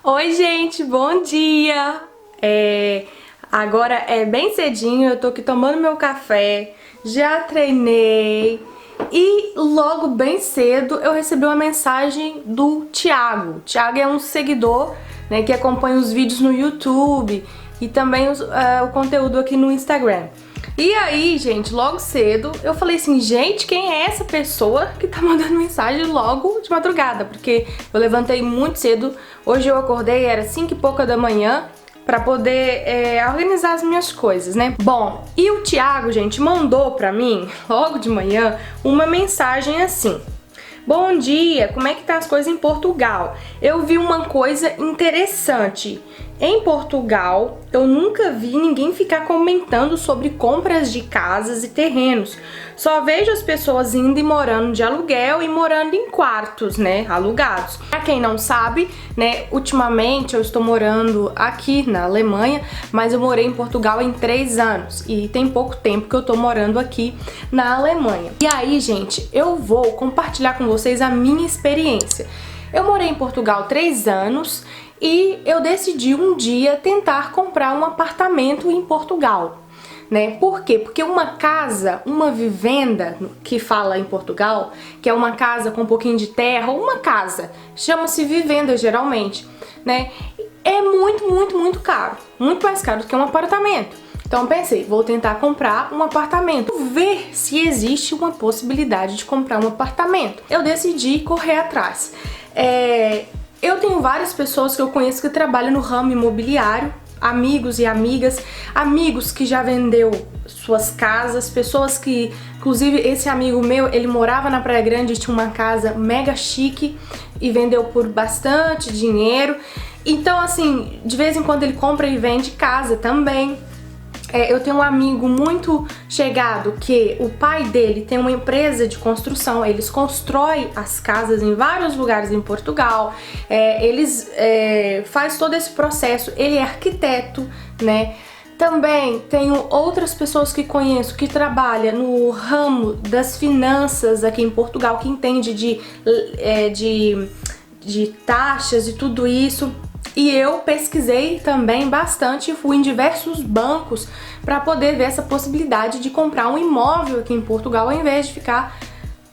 Oi, gente, bom dia! Agora é bem cedinho, eu tô aqui tomando meu café, já treinei e logo bem cedo eu recebi uma mensagem do Thiago. Thiago é um seguidor, né, que acompanha os vídeos no YouTube e também o conteúdo aqui no Instagram. E aí, gente, logo cedo eu falei assim, gente, quem é essa pessoa que tá mandando mensagem logo de madrugada? Porque eu levantei muito cedo, hoje eu acordei, era 5 e pouca da manhã, pra poder organizar as minhas coisas, né? Bom, e o Thiago, gente, mandou pra mim, logo de manhã, uma mensagem assim: bom dia, como é que tá as coisas em Portugal? Eu vi uma coisa interessante. Em Portugal, eu nunca vi ninguém ficar comentando sobre compras de casas e terrenos. Só vejo as pessoas indo e morando de aluguel e morando em quartos, né, alugados. Pra quem não sabe, né, ultimamente eu estou morando aqui na Alemanha, mas eu morei em Portugal em 3 anos e tem pouco tempo que eu tô morando aqui na Alemanha. E aí, gente, eu vou compartilhar com vocês a minha experiência. Eu morei em Portugal 3 anos e eu decidi um dia tentar comprar um apartamento em Portugal, né? Por quê? Porque uma casa, uma vivenda, que fala em Portugal, que é uma casa com um pouquinho de terra, ou uma casa, chama-se vivenda geralmente, né? É muito caro, muito mais caro do que um apartamento. Então eu pensei, vou tentar comprar um apartamento, ver se existe uma possibilidade de comprar um apartamento. Eu decidi correr atrás. Eu tenho várias pessoas que eu conheço que trabalham no ramo imobiliário, amigos e amigas, amigos que já vendeu suas casas, pessoas que, inclusive esse amigo meu, ele morava na Praia Grande e tinha uma casa mega chique e vendeu por bastante dinheiro. Então assim, de vez em quando ele compra e vende casa também. Eu tenho um amigo muito chegado que o pai dele tem uma empresa de construção, eles constroem as casas em vários lugares em Portugal, faz todo esse processo, ele é arquiteto, né? Também tenho outras pessoas que conheço que trabalham no ramo das finanças aqui em Portugal, que entende de taxas e tudo isso. E eu pesquisei também bastante e fui em diversos bancos para poder ver essa possibilidade de comprar um imóvel aqui em Portugal ao invés de ficar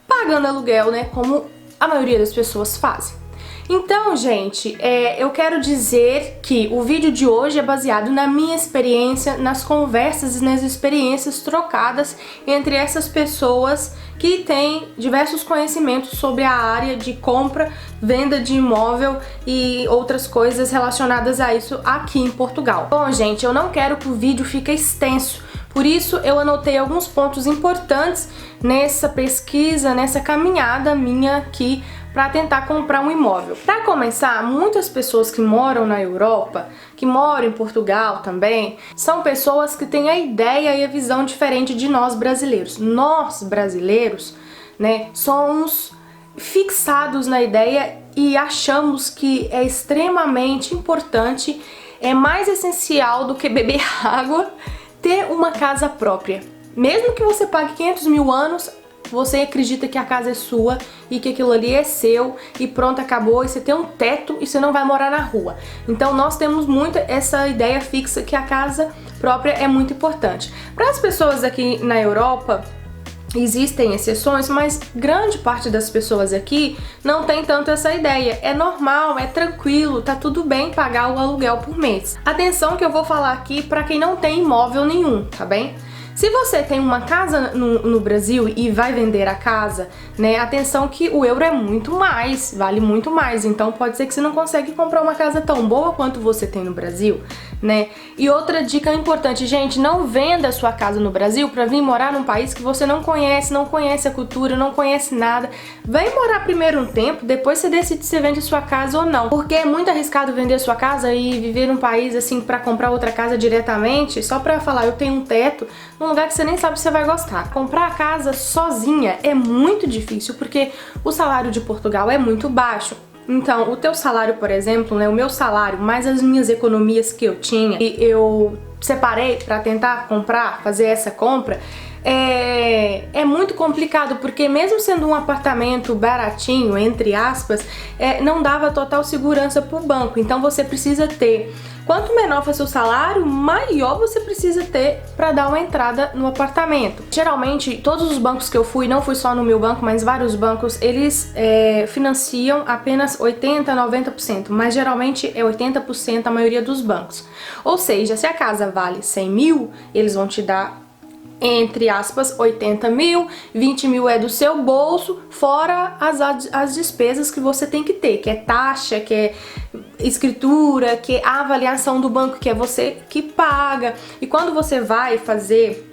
pagando aluguel, né, como a maioria das pessoas fazem. Então, gente, eu quero dizer que o vídeo de hoje é baseado na minha experiência, nas conversas e nas experiências trocadas entre essas pessoas que têm diversos conhecimentos sobre a área de compra, venda de imóvel e outras coisas relacionadas a isso aqui em Portugal. Bom, gente, eu não quero que o vídeo fique extenso, por isso eu anotei alguns pontos importantes nessa pesquisa, nessa caminhada minha aqui para tentar comprar um imóvel. Para começar, muitas pessoas que moram na Europa, que moram em Portugal também, são pessoas que têm a ideia e a visão diferente de nós brasileiros. Nós brasileiros, né, somos fixados na ideia e achamos que é extremamente importante, é mais essencial do que beber água, ter uma casa própria. Mesmo que você pague 500 mil anos, você acredita que a casa é sua e que aquilo ali é seu e pronto, acabou, e você tem um teto e você não vai morar na rua. Então nós temos muito essa ideia fixa que a casa própria é muito importante. Para as pessoas aqui na Europa, existem exceções, mas grande parte das pessoas aqui não tem tanto essa ideia. É normal, é tranquilo, tá tudo bem pagar o aluguel por mês. Atenção que eu vou falar aqui para quem não tem imóvel nenhum, tá bem? Se você tem uma casa no Brasil e vai vender a casa, né, atenção que o euro é muito mais, vale muito mais, então pode ser que você não consiga comprar uma casa tão boa quanto você tem no Brasil, né? E outra dica importante, gente, não venda a sua casa no Brasil para vir morar num país que você não conhece a cultura, não conhece nada. Vem morar primeiro um tempo, depois você decide se vende a sua casa ou não, porque é muito arriscado vender a sua casa e viver num país assim para comprar outra casa diretamente, só para falar eu tenho um teto, num lugar que você nem sabe se você vai gostar. Comprar a casa sozinha é muito difícil porque o salário de Portugal é muito baixo. Então, o teu salário, por exemplo, né, o meu salário, mais as minhas economias que eu tinha, e eu separei para tentar comprar, fazer essa compra, é muito complicado, porque mesmo sendo um apartamento baratinho, entre aspas, não dava total segurança pro banco. Então você precisa ter, quanto menor for seu salário, maior você precisa ter para dar uma entrada no apartamento. Geralmente, todos os bancos que eu fui, não fui só no meu banco, mas vários bancos, eles financiam apenas 80%, 90%, mas geralmente é 80% a maioria dos bancos. Ou seja, se a casa vale 100 mil, eles vão te dar, entre aspas, 80 mil, 20 mil é do seu bolso, fora as despesas que você tem que ter, que é taxa, que é escritura, que é a avaliação do banco, que é você que paga. E quando você vai fazer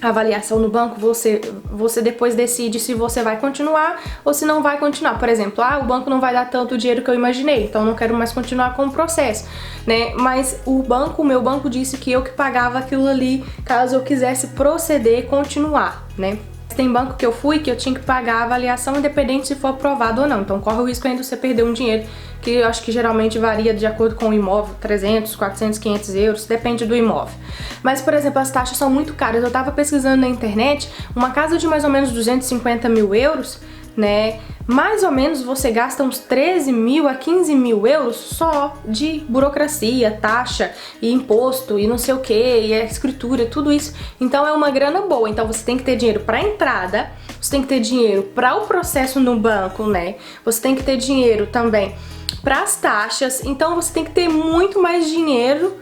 a avaliação no banco, você depois decide se você vai continuar ou se não vai continuar. Por exemplo, o banco não vai dar tanto dinheiro que eu imaginei, então eu não quero mais continuar com o processo, né? Mas o meu banco disse que eu que pagava aquilo ali caso eu quisesse proceder e continuar, né? Tem banco que eu fui que eu tinha que pagar a avaliação independente se for aprovado ou não, então corre o risco ainda de você perder um dinheiro, que eu acho que geralmente varia de acordo com o imóvel, 300, 400, 500 euros, depende do imóvel. Mas, por exemplo, as taxas são muito caras. Eu tava pesquisando na internet, uma casa de mais ou menos 250 mil euros, né, mais ou menos você gasta uns 13 mil a 15 mil euros só de burocracia, taxa e imposto e não sei o que, e a escritura, tudo isso. Então é uma grana boa. Então você tem que ter dinheiro para entrada, você tem que ter dinheiro para o processo no banco, né? Você tem que ter dinheiro também para as taxas. Então você tem que ter muito mais dinheiro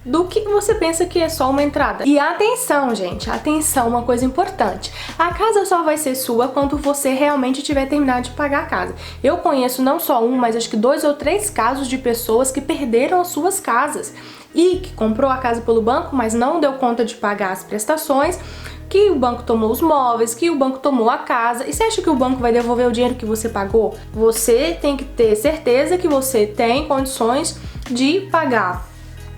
do que você pensa que é só uma entrada. E atenção, gente, atenção, uma coisa importante. A casa só vai ser sua quando você realmente tiver terminado de pagar a casa. Eu conheço não só um, mas acho que 2 ou 3 casos de pessoas que perderam as suas casas e que comprou a casa pelo banco, mas não deu conta de pagar as prestações, que o banco tomou os móveis, que o banco tomou a casa. E você acha que o banco vai devolver o dinheiro que você pagou? Você tem que ter certeza que você tem condições de pagar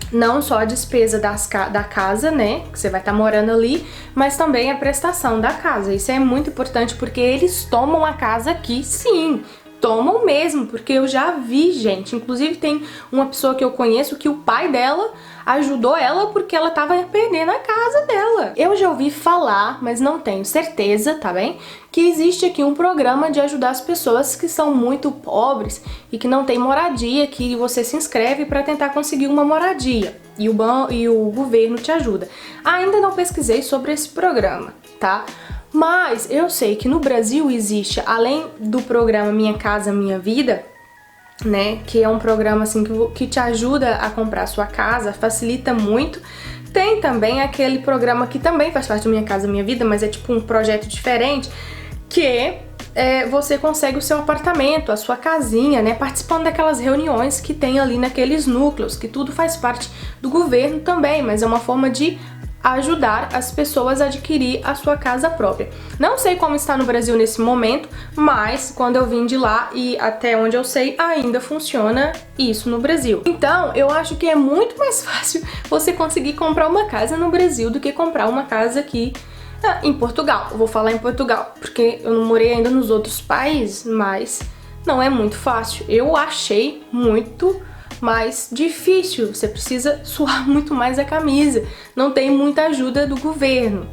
não só a despesa da casa, né, que você vai estar morando ali, mas também a prestação da casa. Isso é muito importante porque eles tomam a casa aqui, sim, tomam mesmo, porque eu já vi, gente. Inclusive tem uma pessoa que eu conheço que o pai dela ajudou ela porque ela tava perdendo a casa dela. Eu já ouvi falar, mas não tenho certeza, tá bem? Que existe aqui um programa de ajudar as pessoas que são muito pobres e que não tem moradia, que você se inscreve para tentar conseguir uma moradia e o governo te ajuda. Ainda não pesquisei sobre esse programa, tá? Mas eu sei que no Brasil existe, além do programa Minha Casa Minha Vida, né, que é um programa assim que te ajuda a comprar a sua casa, facilita muito. Tem também aquele programa que também faz parte do Minha Casa Minha Vida, mas é tipo um projeto diferente, que você consegue o seu apartamento, a sua casinha, né, participando daquelas reuniões que tem ali naqueles núcleos, que tudo faz parte do governo também, mas é uma forma de ajudar as pessoas a adquirir a sua casa própria. Não sei como está no Brasil nesse momento, mas quando eu vim de lá e até onde eu sei, ainda funciona isso no Brasil. Então, eu acho que é muito mais fácil você conseguir comprar uma casa no Brasil do que comprar uma casa aqui em Portugal. Eu vou falar em Portugal, porque eu não morei ainda nos outros países, mas não é muito fácil. Eu achei muito mais difícil, você precisa suar muito mais a camisa, não tem muita ajuda do governo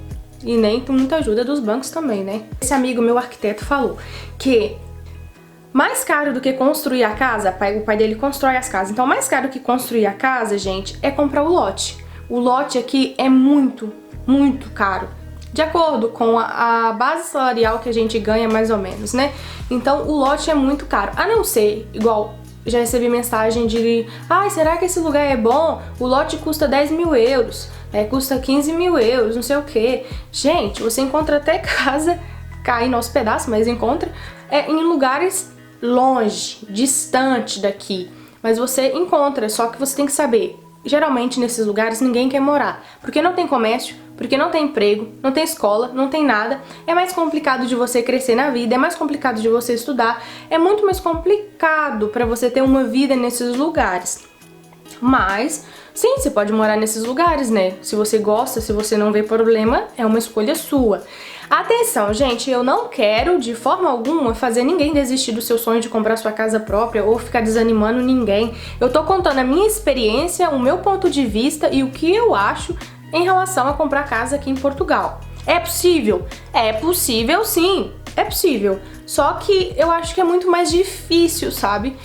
e nem muita ajuda dos bancos também, né? Esse amigo meu arquiteto falou que mais caro do que construir a casa, o pai dele constrói as casas, então mais caro que construir a casa, gente, é comprar o lote. O lote aqui é muito, muito caro, de acordo com a base salarial que a gente ganha mais ou menos, né? Então o lote é muito caro, a não ser, igual já recebi mensagem de será que esse lugar é bom? O lote custa 10 mil euros, custa 15 mil euros, não sei o que. Gente, você encontra até casa caindo aos pedaços, mas encontra em lugares longe, distante daqui. Mas você encontra, só que você tem que saber. Geralmente nesses lugares ninguém quer morar, porque não tem comércio, porque não tem emprego, não tem escola, não tem nada. É mais complicado de você crescer na vida, é mais complicado de você estudar, é muito mais complicado para você ter uma vida nesses lugares. Mas sim, você pode morar nesses lugares, né? Se você gosta, se você não vê problema, é uma escolha sua. Atenção, gente, eu não quero de forma alguma fazer ninguém desistir do seu sonho de comprar sua casa própria ou ficar desanimando ninguém. Eu tô contando a minha experiência, o meu ponto de vista e o que eu acho em relação a comprar casa aqui em Portugal. É possível? É possível sim, é possível. Só que eu acho que é muito mais difícil, sabe?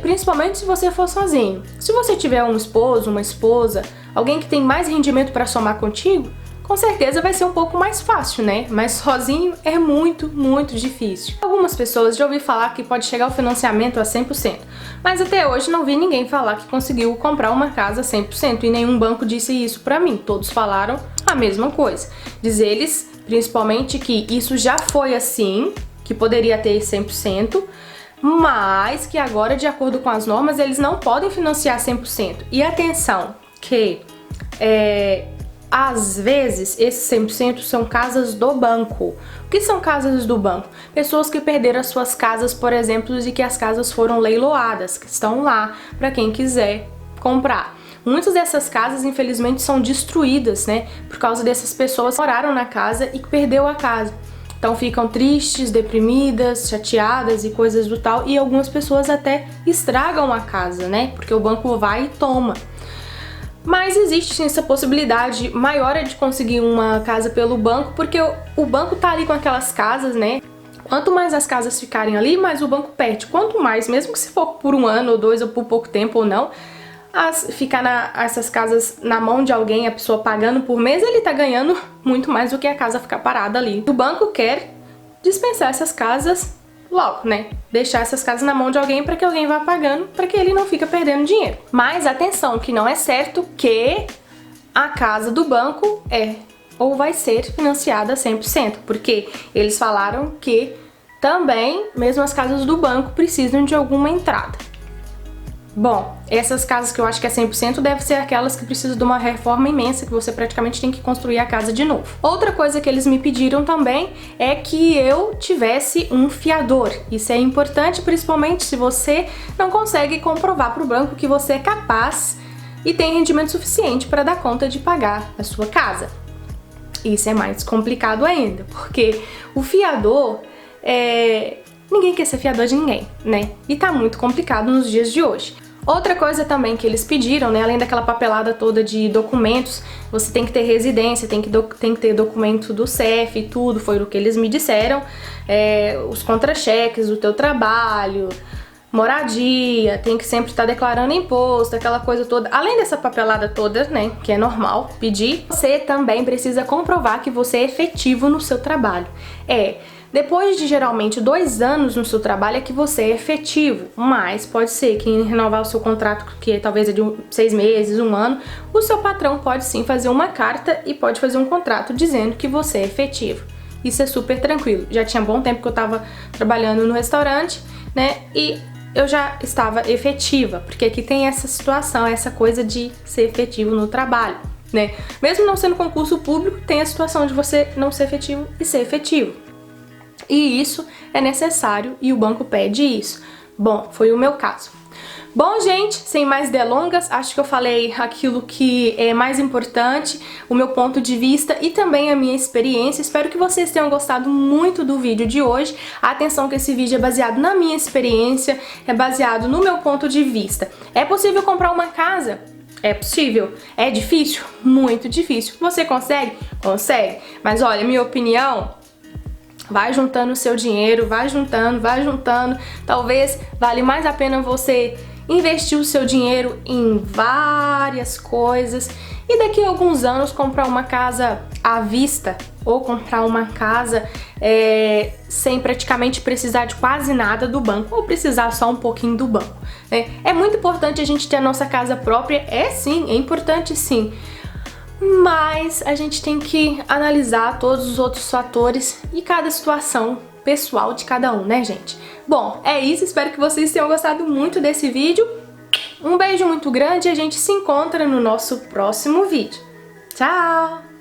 Principalmente se você for sozinho. Se você tiver um esposo, uma esposa, alguém que tem mais rendimento para somar contigo, com certeza vai ser um pouco mais fácil, né? Mas sozinho é muito, muito difícil. Algumas pessoas já ouvi falar que pode chegar ao financiamento a 100%, mas até hoje não vi ninguém falar que conseguiu comprar uma casa 100% e nenhum banco disse isso pra mim. Todos falaram a mesma coisa. Diz eles, principalmente, que isso já foi assim, que poderia ter 100%, mas que agora, de acordo com as normas, eles não podem financiar 100%. E atenção, que às vezes esses 100% são casas do banco. O que são casas do banco? Pessoas que perderam as suas casas, por exemplo, e que as casas foram leiloadas, que estão lá para quem quiser comprar. Muitas dessas casas, infelizmente, são destruídas, né? Por causa dessas pessoas que moraram na casa e que perdeu a casa. Então ficam tristes, deprimidas, chateadas e coisas do tal. E algumas pessoas até estragam a casa, né? Porque o banco vai e toma. Mas existe sim essa possibilidade maior de conseguir uma casa pelo banco, porque o banco tá ali com aquelas casas, né? Quanto mais as casas ficarem ali, mais o banco perde. Quanto mais, mesmo que se for por um ano ou dois ou por pouco tempo ou não, ficar essas casas na mão de alguém, a pessoa pagando por mês, ele tá ganhando muito mais do que a casa ficar parada ali. O banco quer dispensar essas casas logo, né? Deixar essas casas na mão de alguém para que alguém vá pagando, para que ele não fique perdendo dinheiro. Mas atenção, que não é certo que a casa do banco ou vai ser financiada 100%, porque eles falaram que também, mesmo as casas do banco, precisam de alguma entrada. Bom, essas casas que eu acho que é 100% devem ser aquelas que precisam de uma reforma imensa, que você praticamente tem que construir a casa de novo. Outra coisa que eles me pediram também é que eu tivesse um fiador. Isso é importante, principalmente se você não consegue comprovar para o banco que você é capaz e tem rendimento suficiente para dar conta de pagar a sua casa. Isso é mais complicado ainda, porque o fiador ninguém quer ser fiador de ninguém, né? E tá muito complicado nos dias de hoje. Outra coisa também que eles pediram, né, além daquela papelada toda de documentos, você tem que ter residência, tem que ter documento do CEF e tudo, foi o que eles me disseram, os contra-cheques do teu trabalho, moradia, tem que sempre estar declarando imposto, aquela coisa toda. Além dessa papelada toda, né, que é normal pedir, você também precisa comprovar que você é efetivo no seu trabalho. Depois de geralmente 2 anos no seu trabalho é que você é efetivo, mas pode ser que em renovar o seu contrato, que talvez é de 6 meses, 1 ano, o seu patrão pode sim fazer uma carta e pode fazer um contrato dizendo que você é efetivo. Isso é super tranquilo. Já tinha bom tempo que eu estava trabalhando no restaurante, né, e eu já estava efetiva, porque aqui tem essa situação, essa coisa de ser efetivo no trabalho, né? Mesmo não sendo concurso público, tem a situação de você não ser efetivo e ser efetivo. E isso é necessário e o banco pede isso. Bom, foi o meu caso. Bom, gente, sem mais delongas, acho que eu falei aquilo que é mais importante, o meu ponto de vista e também a minha experiência. Espero que vocês tenham gostado muito do vídeo de hoje. Atenção que esse vídeo é baseado na minha experiência, é baseado no meu ponto de vista. É possível comprar uma casa? É possível. É difícil? Muito difícil. Você consegue? Consegue. Mas olha, minha opinião, vai juntando o seu dinheiro, vai juntando. Talvez vale mais a pena você investir o seu dinheiro em várias coisas e daqui a alguns anos comprar uma casa à vista ou comprar uma casa sem praticamente precisar de quase nada do banco ou precisar só um pouquinho do banco. É muito importante a gente ter a nossa casa própria, sim, é importante sim. Mas a gente tem que analisar todos os outros fatores e cada situação pessoal de cada um, né, gente? Bom, é isso, espero que vocês tenham gostado muito desse vídeo. Um beijo muito grande e a gente se encontra no nosso próximo vídeo. Tchau!